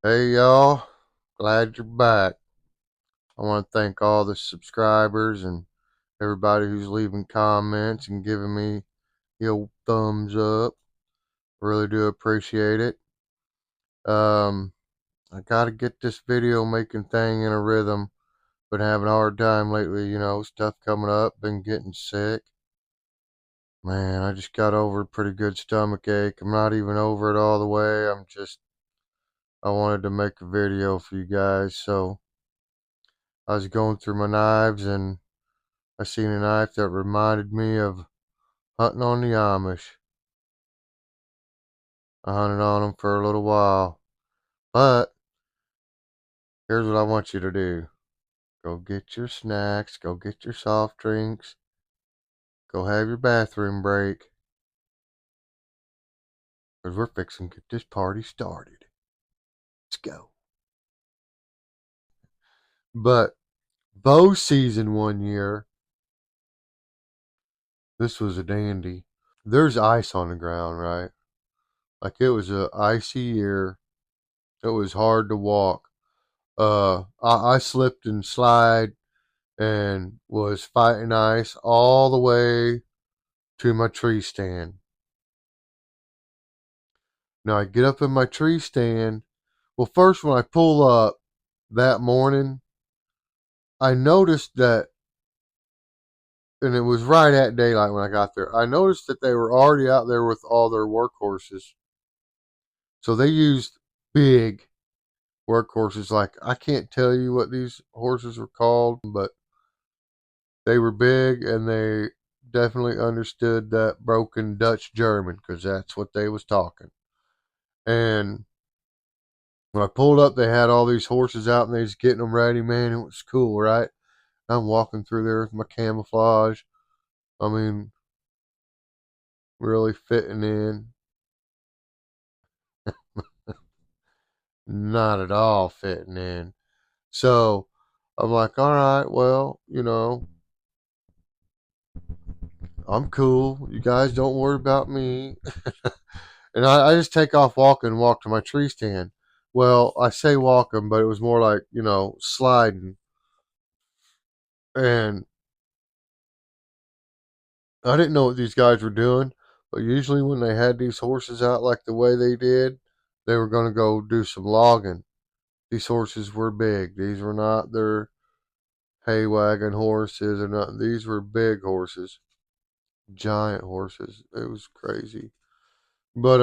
Hey y'all, glad you're back. I want to thank all the subscribers and everybody who's leaving comments and giving me the old thumbs up. Really do appreciate it. Um, I gotta get this video making thing in a rhythm. Been having a hard time lately, stuff coming up, been getting sick. Man, I just got over a pretty good stomach ache. I'm not even over it all the way. I wanted to make a video for you guys, so I was going through my knives and I seen a knife that reminded me of hunting on the Amish. I hunted on them for a little while. But here's what I want you to do. Go get your snacks, go get your soft drinks, go have your bathroom break, because we're fixing to get this party started. Let's go. But bow season one year, this was a dandy. There's ice on the ground, right? Like it was a icy year. It was hard to walk. I slipped and slide and was fighting ice all the way to my tree stand. Now I get up in my tree stand. Well, first, when I pull up that morning, I noticed that, and it was right at daylight when I got there. I noticed that they were already out there with all their workhorses. So they used big workhorses. Like, I can't tell you what these horses were called, but they were big and they definitely understood that broken Dutch German because that's what they was talking. And when I pulled up, they had all these horses out and they was getting them ready. Man, it was cool, right? I'm walking through there with my camouflage. I mean, really fitting in. Not at all fitting in. So I'm like, all right, well, I'm cool. You guys don't worry about me. And I just take off walking and walk to my tree stand. Well, I say walking, but it was more like, sliding. And I didn't know what these guys were doing, but usually when they had these horses out like the way they did, they were going to go do some logging. These horses were big. These were not their hay wagon horses or nothing. These were big horses, giant horses. It was crazy. But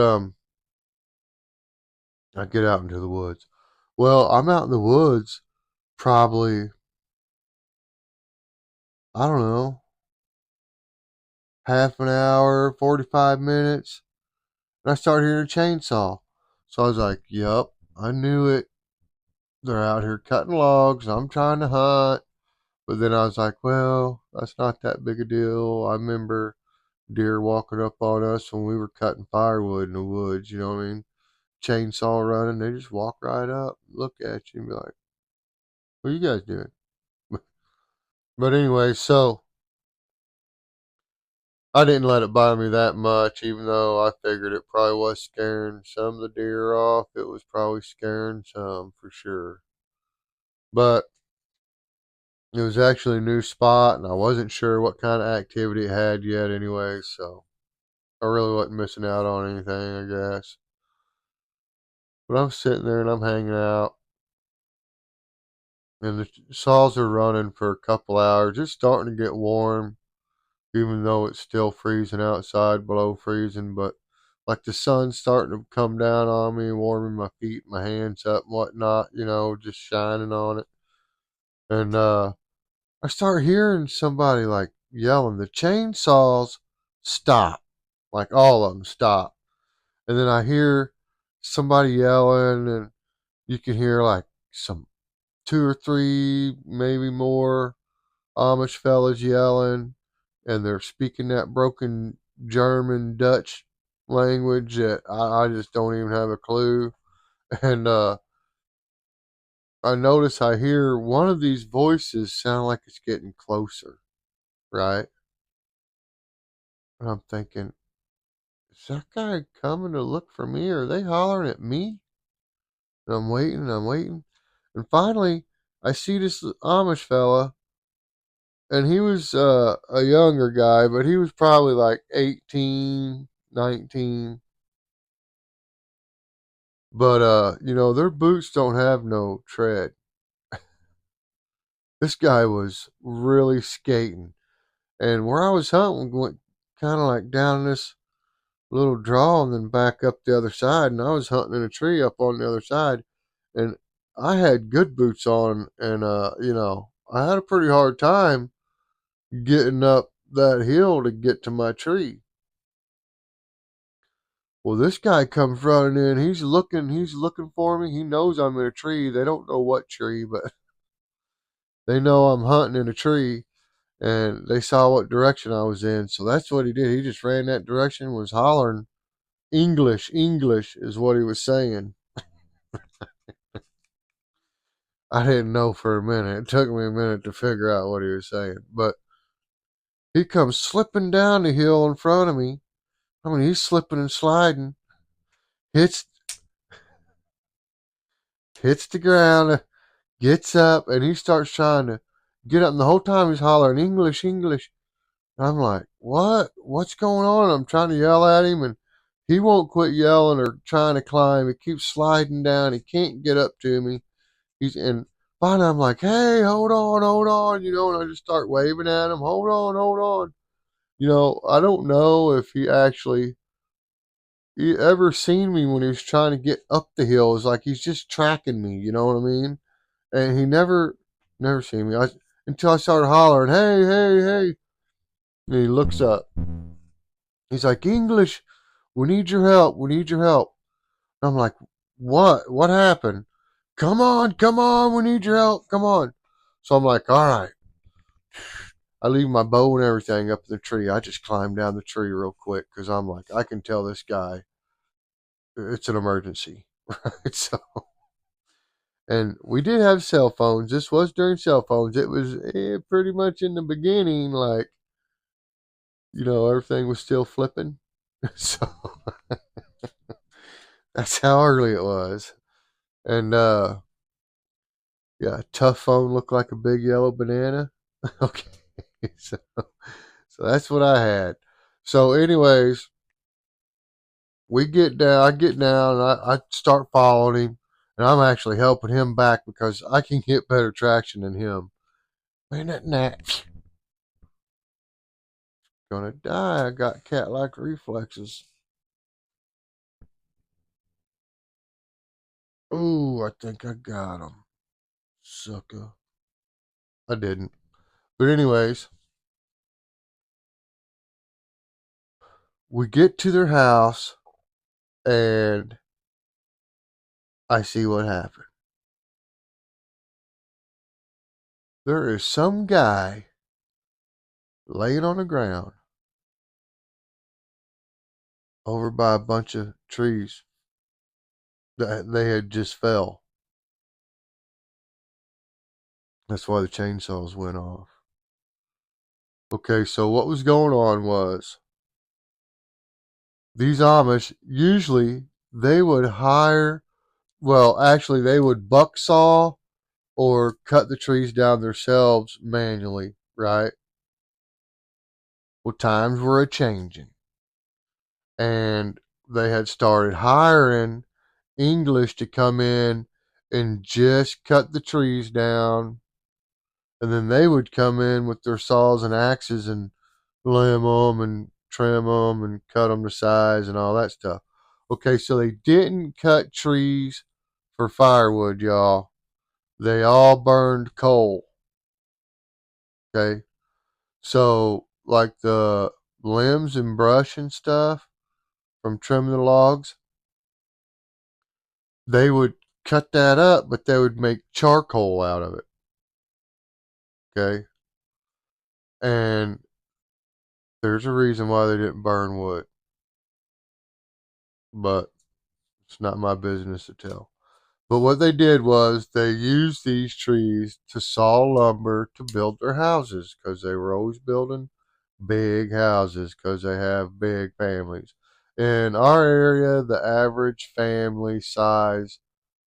I get out into the woods. Well, I'm out in the woods probably, I don't know, half an hour, 45 minutes, and I start hearing a chainsaw. So I was like, "Yup, I knew it. They're out here cutting logs. I'm trying to hunt." But then I was like, well, that's not that big a deal. I remember deer walking up on us when we were cutting firewood in the woods, you know what I mean? Chainsaw running, they just walk right up, look at you, and be like, what are you guys doing? But anyway, so I didn't let it bother me that much, even though I figured it probably was scaring some of the deer off. It was probably scaring some for sure. But it was actually a new spot, and I wasn't sure what kind of activity it had yet anyway, so I really wasn't missing out on anything, I guess. But I'm sitting there and I'm hanging out, and the saws are running for a couple hours. It's starting to get warm, even though it's still freezing outside, below freezing. But like the sun's starting to come down on me, warming my feet, my hands up, and whatnot, just shining on it. And I start hearing somebody like yelling, "The chainsaws stop!" Like all of them stop. And then I hear somebody yelling, and you can hear like some two or three, maybe more Amish fellas yelling, and they're speaking that broken German Dutch language that I just don't even have a clue. And I notice I hear one of these voices sound like it's getting closer, right? And I'm thinking, is that guy coming to look for me? Or are they hollering at me? And I'm waiting and I'm waiting. And finally, I see this Amish fella, and he was a younger guy, but he was probably like 18, 19. But, their boots don't have no tread. This guy was really skating. And where I was hunting went kind of like down this little draw and then back up the other side. And I was hunting in a tree up on the other side. And I had good boots on. And, I had a pretty hard time getting up that hill to get to my tree. Well, this guy comes running in. He's looking for me. He knows I'm in a tree. They don't know what tree, but they know I'm hunting in a tree. And they saw what direction I was in. So that's what he did. He just ran that direction, was hollering English, English is what he was saying. I didn't know for a minute. It took me a minute to figure out what he was saying. But he comes slipping down the hill in front of me. I mean, he's slipping and sliding, hits hits the ground, gets up, and he starts trying to get up. And the whole time he's hollering English, English. And I'm like, what? What's going on? I'm trying to yell at him, and he won't quit yelling or trying to climb. He keeps sliding down. He can't get up to me. And finally I'm like, hey, hold on, and I just start waving at him, hold on. I don't know if he ever seen me when he was trying to get up the hill. It's like he's just tracking me, you know what I mean? And he never seen me until I started hollering, hey, hey, hey. And he looks up. He's like, English, we need your help. We need your help. And I'm like, what? What happened? Come on, we need your help. Come on. So I'm like, all right. I leave my bow and everything up in the tree. I just climb down the tree real quick because I'm like, I can tell this guy it's an emergency. Right? So, and we did have cell phones. This was during cell phones. It was pretty much in the beginning, like, everything was still flipping. So that's how early it was. And, yeah, tough phone looked like a big yellow banana. Okay. So that's what I had. So, anyways, I get down, and I start following him, and I'm actually helping him back because I can get better traction than him. Man, that gnat gonna die. I got cat-like reflexes. Ooh, I think I got him, sucker. I didn't. But anyways, we get to their house, and I see what happened. There is some guy laying on the ground over by a bunch of trees that they had just fell. That's why the chainsaws went off. Okay, so what was going on was these Amish usually they would actually they would buck saw or cut the trees down themselves manually, right? Well, times were a changing, and they had started hiring English to come in and just cut the trees down, and then they would come in with their saws and axes and limb them and trim them and cut them to size and all that stuff. Okay, so they didn't cut trees for firewood, y'all. They all burned coal. Okay, so like the limbs and brush and stuff from trimming the logs, they would cut that up, but they would make charcoal out of it. Okay, and there's a reason why they didn't burn wood, but it's not my business to tell. But what they did was they used these trees to saw lumber to build their houses because they were always building big houses because they have big families. In our area, the average family size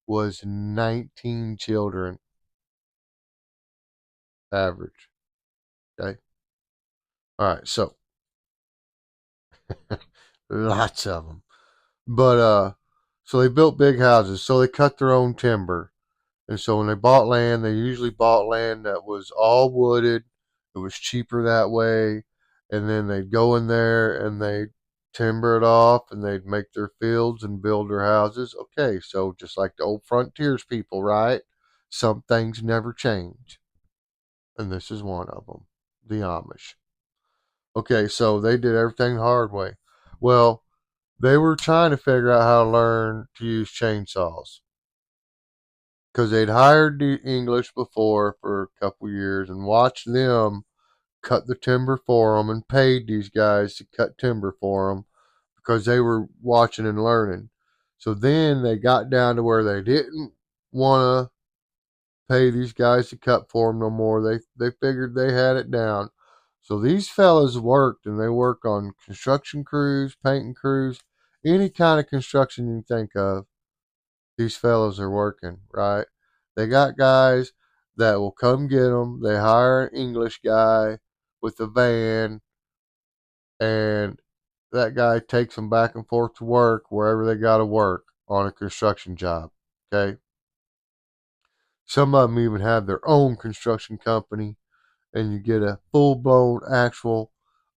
was 19 children average. Okay. All right. So lots of them. But so they built big houses. So they cut their own timber. And so when they bought land, they usually bought land that was all wooded. It was cheaper that way. And then they'd go in there and they'd timber it off and they'd make their fields and build their houses. Okay, so just like the old frontiers people, right? Some things never change. And this is one of them, the Amish. Okay, so they did everything the hard way. Well, they were trying to figure out how to learn to use chainsaws because they'd hired the English before for a couple years and watched them cut the timber for them and paid these guys to cut timber for them because they were watching and learning. So then they got down to where they didn't want to pay these guys to cut for them no more. They figured they had it down. So these fellas worked and they work on construction crews, painting crews, any kind of construction you think of. These fellas are working, right? They got guys that will come get them. They hire an English guy with a van, and that guy takes them back and forth to work wherever they got to work on a construction job. Okay. Some of them even have their own construction company, and you get a full blown actual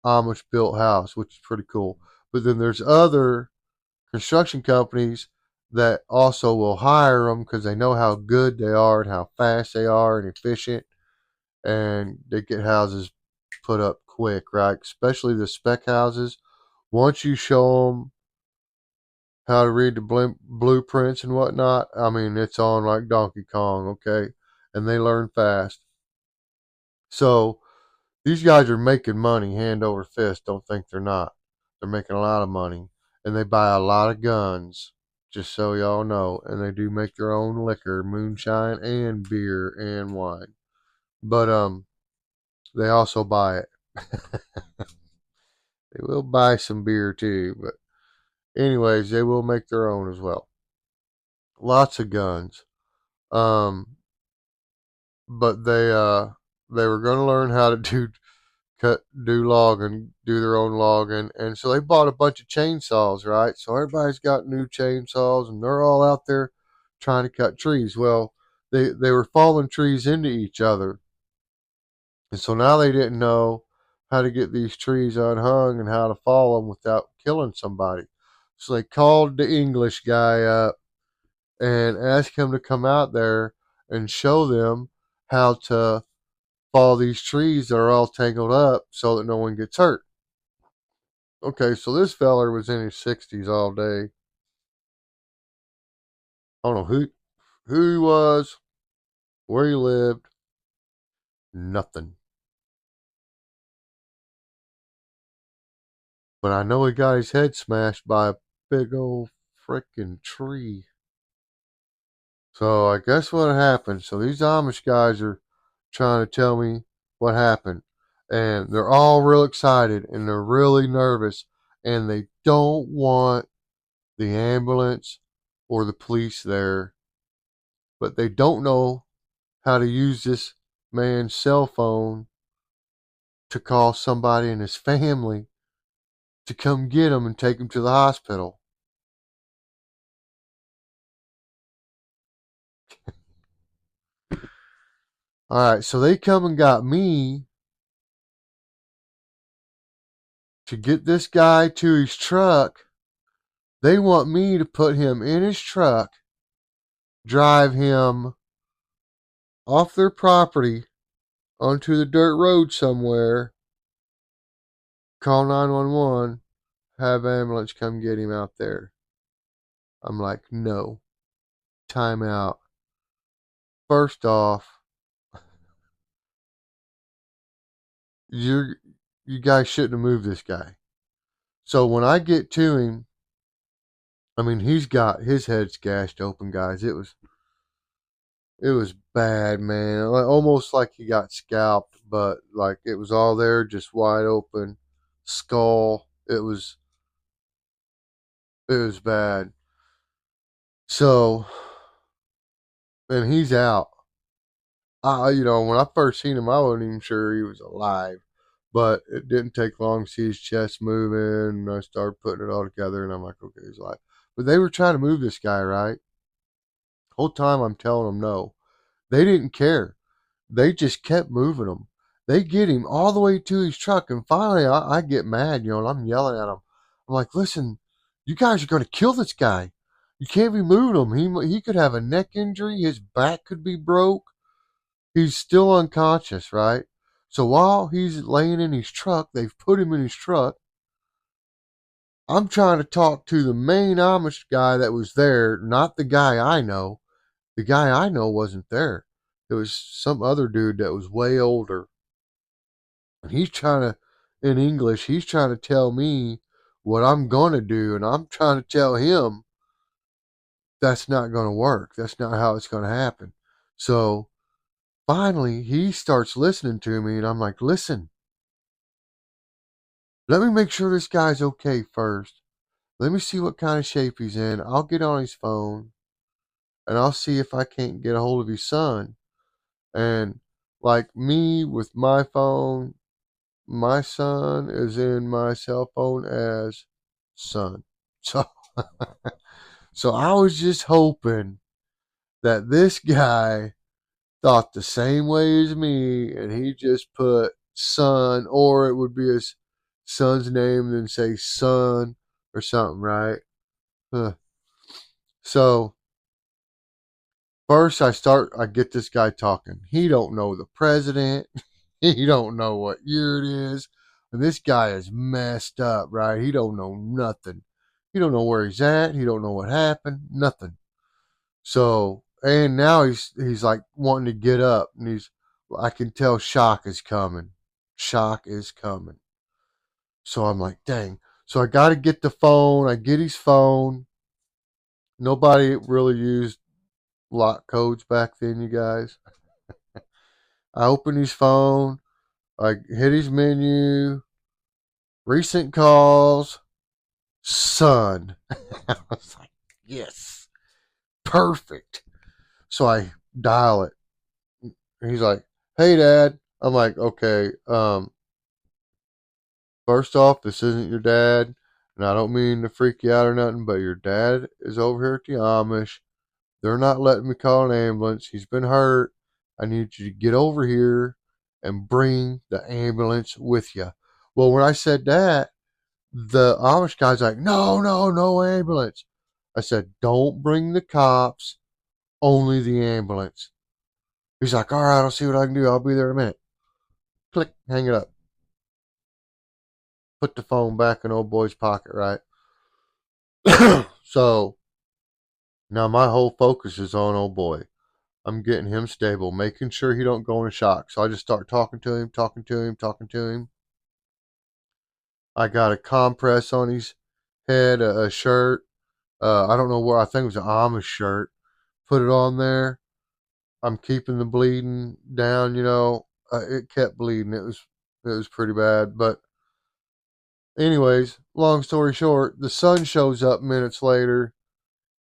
Amish built house, which is pretty cool. But then there's other construction companies that also will hire them because they know how good they are and how fast they are and efficient, and they get houses put up quick, right? Especially the spec houses. Once you show them how to read the blueprints and whatnot, I mean, it's on like Donkey Kong, okay? And they learn fast. So these guys are making money hand over fist. Don't think they're not. They're making a lot of money. And they buy a lot of guns, just so y'all know. And they do make their own liquor, moonshine and beer and wine. But they also buy it. They will buy some beer too, but anyways, they will make their own as well. Lots of guns. Um but they were gonna learn how to do logging, do their own logging, and so they bought a bunch of chainsaws, right? So everybody's got new chainsaws, and they're all out there trying to cut trees. Well, they were falling trees into each other, and so now they didn't know how to get these trees unhung and how to fall them without killing somebody. So they called the English guy up and asked him to come out there and show them how to fall these trees that are all tangled up so that no one gets hurt. Okay, so this feller was in his 60s all day. I don't know who he was, where he lived, nothing. But I know he got his head smashed by a big old freaking tree. So I guess what happened. So these Amish guys are trying to tell me what happened. And they're all real excited and they're really nervous. And they don't want the ambulance or the police there. But they don't know how to use this man's cell phone to call somebody in his family to come get him and take him to the hospital. All right, so they come and got me to get this guy to his truck. They want me to put him in his truck, drive him off their property onto the dirt road somewhere, call 911, have ambulance come get him out there. I'm like, no, time out. First off, you you guys shouldn't have moved this guy. So when I get to him, I mean he's got his head's gashed open, guys. It was bad, man. Like, almost like he got scalped, but like it was all there, just wide open, skull. It was bad. So and he's out. When I first seen him, I wasn't even sure he was alive. But it didn't take long to see his chest moving, and I started putting it all together, and I'm like, okay, he's alive. But they were trying to move this guy, right? Whole time I'm telling them no. They didn't care. They just kept moving him. They get him all the way to his truck, and finally I get mad, and I'm yelling at him. I'm like, listen, you guys are going to kill this guy. You can't be moving him. He could have a neck injury. His back could be broke. He's still unconscious, right? So while he's laying in his truck, they've put him in his truck. I'm trying to talk to the main Amish guy that was there, not the guy I know. The guy I know wasn't there. It was some other dude that was way older. And he's trying to, in English, he's trying to tell me what I'm going to do. And I'm trying to tell him that's not going to work. That's not how it's going to happen. So finally, he starts listening to me. And I'm like, listen, let me make sure this guy's okay first. Let me see what kind of shape he's in. I'll get on his phone and I'll see if I can't get a hold of his son. And like me with my phone, my son is in my cell phone as son. So, so I was just hoping that this guy thought the same way as me and he just put son, or it would be his son's name and then say son or something, right? Huh. So first I get this guy talking. He don't know the president. He don't know what year it is. And this guy is messed up, right? He don't know nothing. He don't know where he's at. He don't know what happened. Nothing. So, and now he's like wanting to get up, and I can tell shock is coming. Shock is coming. So I'm like, dang. So I got to get the phone. I get his phone. Nobody really used lock codes back then, you guys. I open his phone. I hit his menu. Recent calls. Son. I was like, yes. Perfect. So I dial it. And he's like, hey, Dad. I'm like, okay, first off, this isn't your dad. And I don't mean to freak you out or nothing, but your dad is over here at the Amish. They're not letting me call an ambulance. He's been hurt. I need you to get over here and bring the ambulance with you. Well, when I said that, the Amish guy's like, no, no, no ambulance. I said, don't bring the cops, only the ambulance. He's like, all right, I'll see what I can do. I'll be there in a minute. Click, hang it up. Put the phone back in old boy's pocket, right? So now my whole focus is on old boy. I'm getting him stable, making sure he don't go into shock. So I just start talking to him, talking to him, talking to him. I got a compress on his head, a shirt. I don't know where. I think it was an Amish shirt. Put it on there. I'm keeping the bleeding down. It kept bleeding. It was pretty bad. But anyways, long story short, the son shows up minutes later.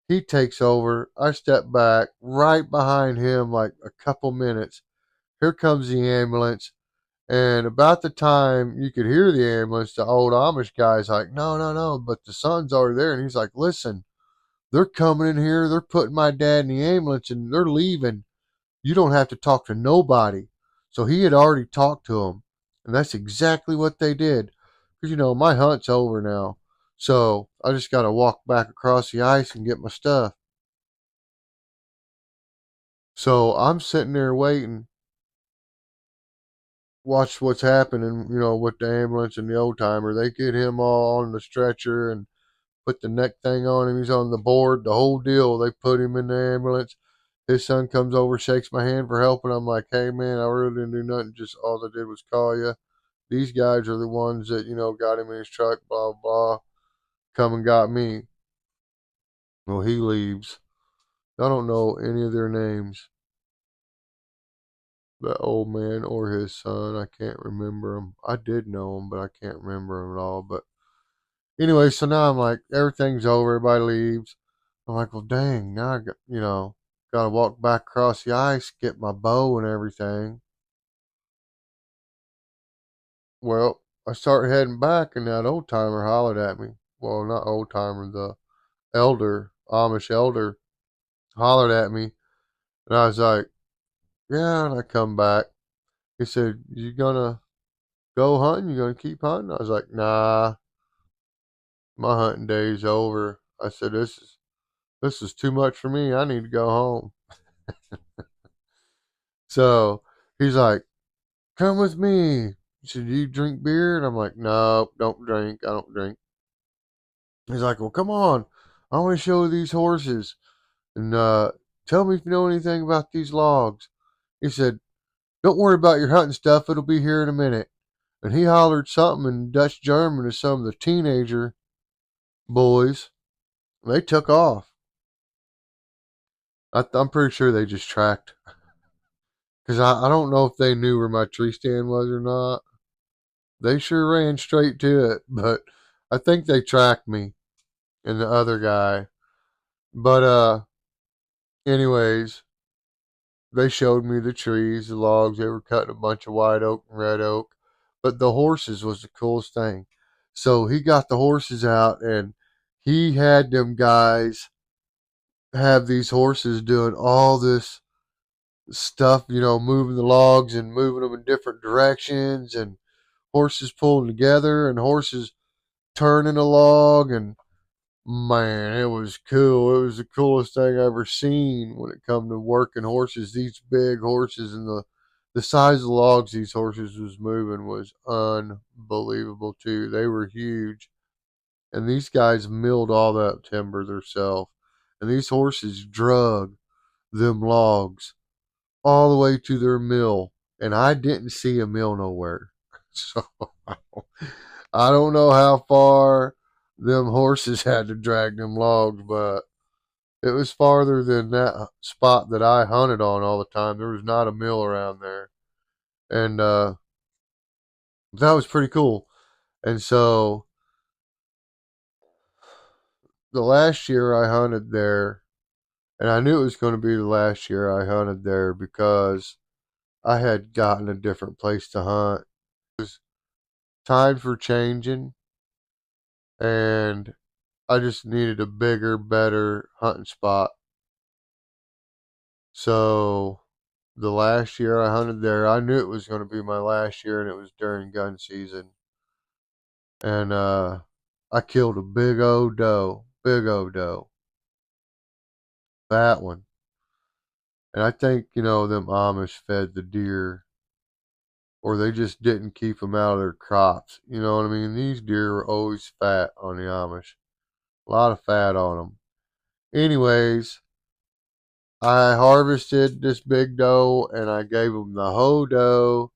He takes over. I step back right behind him, like a couple minutes. Here comes the ambulance. And about the time you could hear the ambulance, the old Amish guy's like, no, no, no. But the son's already there. And he's like, listen, they're coming in here. They're putting my dad in the ambulance and they're leaving. You don't have to talk to nobody. So he had already talked to them. And that's exactly what they did. Because, my hunt's over now. So I just got to walk back across the ice and get my stuff. So I'm sitting there waiting, watch what's happening, with the ambulance and the old timer. They get him all on the stretcher and put the neck thing on him. He's on the board, the whole deal. They put him in the ambulance. His son comes over, shakes my hand for helping. I'm like, hey, man, I really didn't do nothing. Just all I did was call you. These guys are the ones that, got him in his truck, blah, blah. Come and got me. Well, he leaves. I don't know any of their names. That old man or his son. I can't remember them. I did know them, but I can't remember them at all. But anyway, so now I'm like, everything's over. Everybody leaves. I'm like, well, dang, now I got Gotta walk back across the ice, get my bow and everything. Well, I start heading back, and that old timer hollered at me. Well, not old timer, the elder, Amish elder, hollered at me, and I was like, "Yeah." And I come back. He said, "You gonna go hunting? You gonna keep hunting?" I was like, "Nah, my hunting day's over." I said, "This is too much for me. I need to go home." So he's like, "Come with me." He said, "Do you drink beer?" And I'm like, "No, don't drink. I don't drink." He's like, "Well, come on. I want to show you these horses. And tell me if you know anything about these logs." He said, "Don't worry about your hunting stuff. It'll be here in a minute." And he hollered something in Dutch German to some of the teenager boys. And they took off. I'm pretty sure they just tracked. Because I don't know if they knew where my tree stand was or not. They sure ran straight to it. But I think they tracked me and the other guy. But anyways, they showed me the trees, the logs. They were cutting a bunch of white oak and red oak. But the horses was the coolest thing. So he got the horses out, and he had them guys have these horses doing all this stuff, moving the logs and moving them in different directions, and horses pulling together, and horses turning a log. And man, it was cool. It was the coolest thing I ever seen when it come to working horses. These big horses, and the size of the logs these horses was moving was unbelievable too. They were huge, and these guys milled all that timber themselves, and these horses drug them logs all the way to their mill, and I didn't see a mill nowhere. So I don't know how far them horses had to drag them logs, but it was farther than that spot that I hunted on all the time. There was not a mill around there, and that was pretty cool. And so the last year I hunted there, and I knew it was going to be the last year I hunted there because I had gotten a different place to hunt. It was times were changing, and I just needed a bigger, better hunting spot. So the last year I hunted there, I knew it was going to be my last year, and it was during gun season. And I killed a big old doe, fat one. And I think them Amish fed the deer, or they just didn't keep them out of their crops. You know what I mean? These deer were always fat on the Amish, a lot of fat on them. Anyways, I harvested this big doe, and I gave them the whole doe,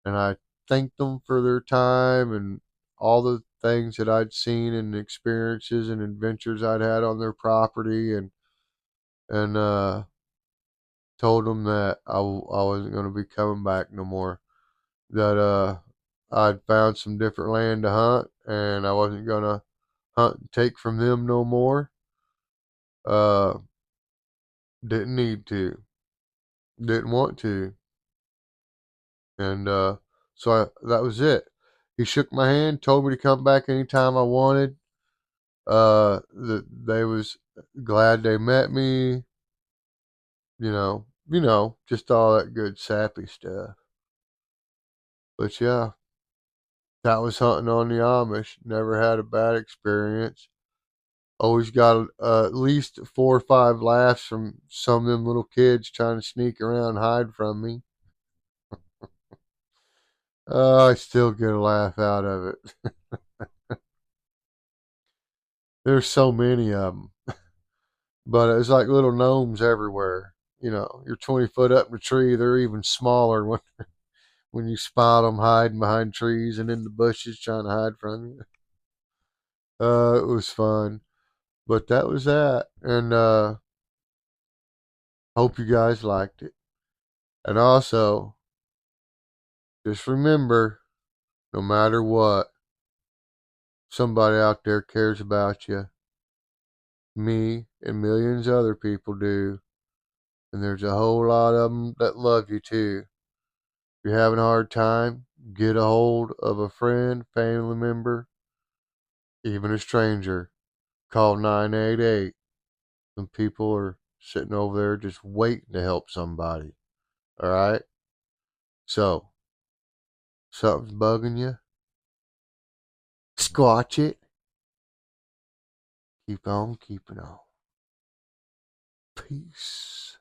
and I thanked them for their time and all the things that I'd seen and experiences and adventures I'd had on their property, and told them that I wasn't going to be coming back no more. That I'd found some different land to hunt, and I wasn't going to hunt and take from them no more. Uh, didn't need to, didn't want to, and that was it. He shook my hand, told me to come back anytime I wanted. That they was glad they met me. Just all that good sappy stuff. But yeah, that was hunting on the Amish. Never had a bad experience. Always got at least 4 or 5 laughs from some of them little kids trying to sneak around and hide from me. I still get a laugh out of it. There's so many of them, but it's like little gnomes everywhere. You're 20 foot up in a tree. They're even smaller when you spot them hiding behind trees and in the bushes trying to hide from you. It was fun, but that was that, and hope you guys liked it. And also, just remember, no matter what, somebody out there cares about you. Me and millions of other people do. And there's a whole lot of them that love you too. If you're having a hard time, get a hold of a friend, family member, even a stranger. Call 988. Some people are sitting over there just waiting to help somebody. All right? So, something's bugging you? Squatch it. Keep on keeping on. Peace.